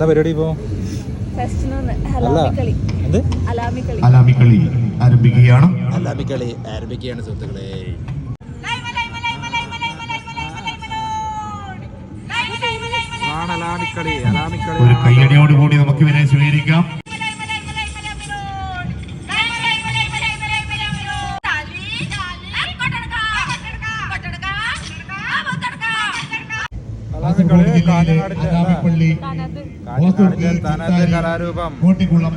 എന്താ പരിപാടി ഇപ്പോ? അലാമിക്കളി ആരംഭിക്കുകയാണ്. സുഹൃത്തുക്കളെ. ഒരു കയ്യടിയോടുകൂടി നമുക്ക് ഇവരെ സ്വീകരിക്കാം. കലാരൂപം കോട്ടിക്കുളം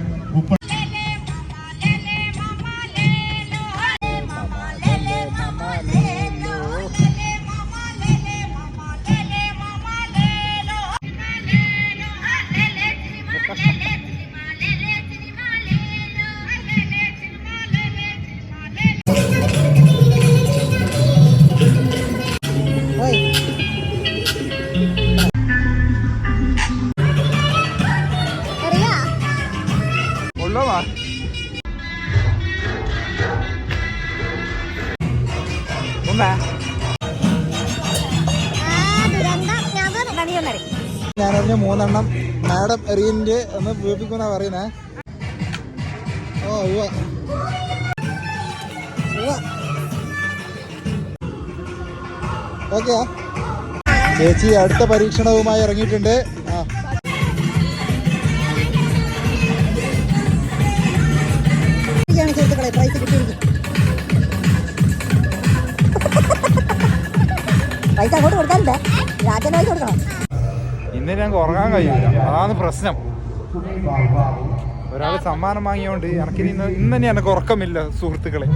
ഞാനറിഞ്ഞ 3 മാഡം എറിയൻ്റെ ഒന്ന് വീപ്പിക്കുന്ന പറയുന്നേ. ഓക്കെ ചേച്ചി അടുത്ത പരീക്ഷണവുമായി ഇറങ്ങിയിട്ടുണ്ട്. പൈസ അങ്ങോട്ട് കൊടുക്കാറുണ്ട്. രാജന് പൈസ കൊടുക്കണം. ഇന്ന് ഞങ്ങൾക്ക് ഉറങ്ങാൻ കഴിയില്ല, അതാണ് പ്രശ്നം. ഒരാൾ സമ്മാനം വാങ്ങിയോണ്ട് എനിക്കിനി ഇന്ന് തന്നെ എനിക്ക് ഉറക്കമില്ല സുഹൃത്തുക്കളെ.